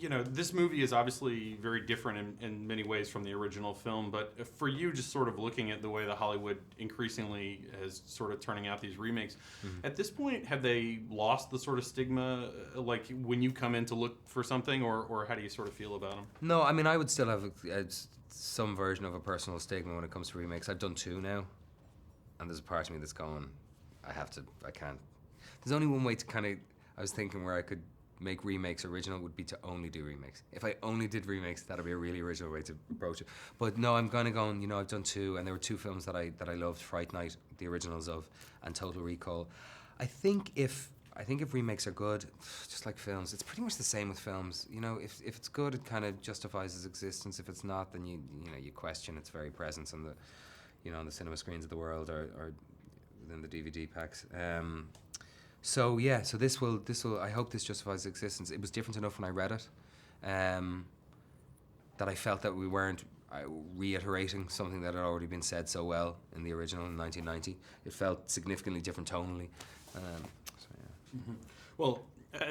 this movie is obviously very different in many ways from the original film, but for you, just sort of looking at the way that Hollywood increasingly is sort of turning out these remakes, at this point, have they lost the sort of stigma, like when you come in to look for something, or how do you sort of feel about them? No, I mean, I would still have some version of a personal stigma when it comes to remakes. I've done 2 now, and there's a part of me that's going, I can't. There's only one way to kind of, I was thinking where I could make remakes original would be to only do remakes. If I only did remakes, that'd be a really original way to approach it. But no, I'm kind of going, I've done 2, and there were 2 films that I loved, Fright Night, the originals of, and Total Recall. I think if remakes are good, just like films, it's pretty much the same with films. If it's good, it kind of justifies its existence. If it's not, then you question its very presence on the cinema screens of the world or within the DVD packs. So this will. I hope this justifies existence. It was different enough when I read it, that I felt that we weren't reiterating something that had already been said so well in the original in 1990. It felt significantly different tonally. Well,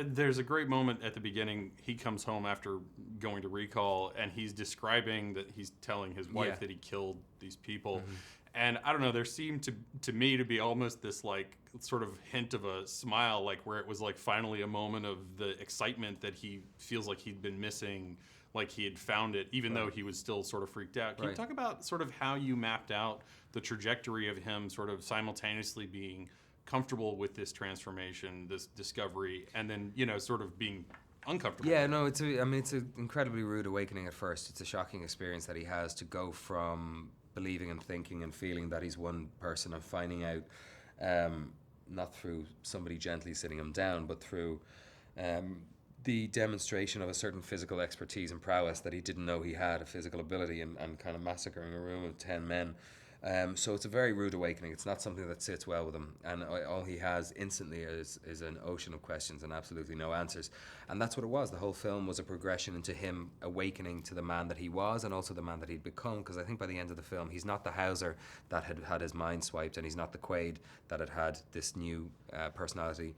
there's a great moment at the beginning. He comes home after going to recall, and he's describing that he's telling his wife that he killed these people. And I don't know, there seemed to me to be almost this like sort of hint of a smile, like where it was like finally a moment of the excitement that he feels like he'd been missing, like he had found it, even though he was still sort of freaked out. Can you talk about sort of how you mapped out the trajectory of him sort of simultaneously being comfortable with this transformation, this discovery, and then, sort of being uncomfortable? Yeah, no, it's an incredibly rude awakening at first. It's a shocking experience that he has to go from believing and thinking and feeling that he's one person and finding out, not through somebody gently sitting him down, but through the demonstration of a certain physical expertise and prowess that he didn't know he had, a physical ability, and kind of massacring a room of 10 men. So it's a very rude awakening. It's not something that sits well with him, and all he has instantly is an ocean of questions and absolutely no answers. And that's what it was. The whole film was a progression into him awakening to the man that he was and also the man that he'd become, because I think by the end of the film, he's not the Hauser that had had his mind swiped, and he's not the Quaid that had this new personality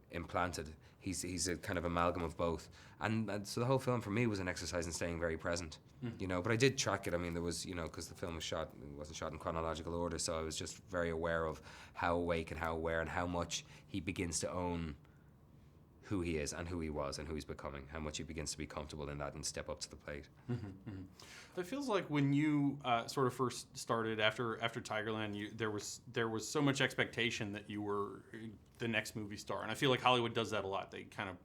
implanted. He's a kind of amalgam of both. And so the whole film for me was an exercise in staying very present. But I did track it. I mean, there was, because the film wasn't shot in chronological order, so I was just very aware of how awake and how aware and how much he begins to own who he is and who he was and who he's becoming, how much he begins to be comfortable in that and step up to the plate. It feels like when you sort of first started after Tigerland, there was so much expectation that you were the next movie star, and I feel like Hollywood does that a lot. They kind of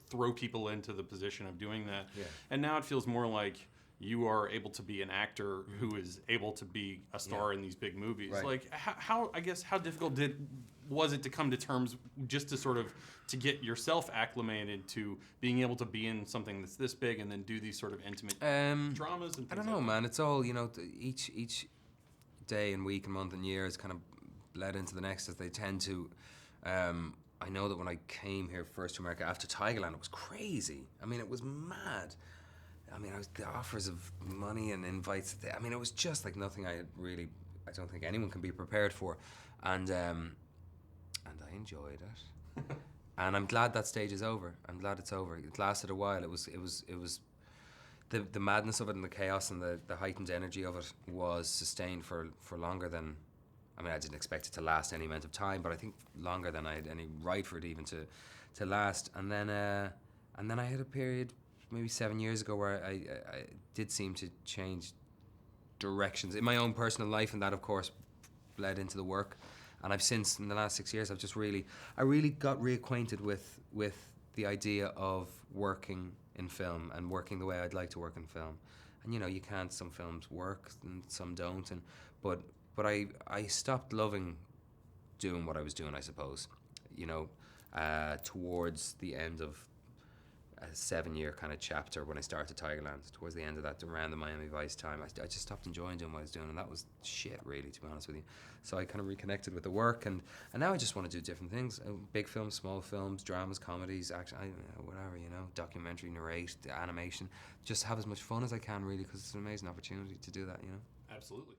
throw people into the position of doing that, and now it feels more like you are able to be an actor who is able to be a star in these big movies. Right. Like how difficult was it to come to terms just to sort of to get yourself acclimated to being able to be in something that's this big and then do these sort of intimate dramas and things I don't know, like man. It's all, each day and week and month and year is kind of bled into the next as they tend to. I know that when I came here first to America after Tigerland, it was crazy. I mean, it was mad. I mean, the offers of money and invites. It was just like nothing I don't think anyone can be prepared for, and I enjoyed it, and I'm glad that stage is over. I'm glad it's over. It lasted a while. It was the madness of it and the chaos and the heightened energy of it was sustained for longer than. I mean, I didn't expect it to last any amount of time, but I think longer than I had any right for it even to last. And then I had a period, maybe 7 years ago, where I did seem to change directions in my own personal life, and that, of course, bled into the work. And I've since, in the last 6 years, I really got reacquainted with the idea of working in film and working the way I'd like to work in film. And you can't. Some films work and some don't. But I stopped loving doing what I was doing, I suppose. Towards the end of a 7-year kind of chapter when I started Tigerland, towards the end of that, around the Miami Vice time, I just stopped enjoying doing what I was doing, and that was shit, really, to be honest with you. So I kind of reconnected with the work, and now I just want to do different things: big films, small films, dramas, comedies, action, whatever, documentary, narrate, animation. Just have as much fun as I can, really, because it's an amazing opportunity to do that. Absolutely.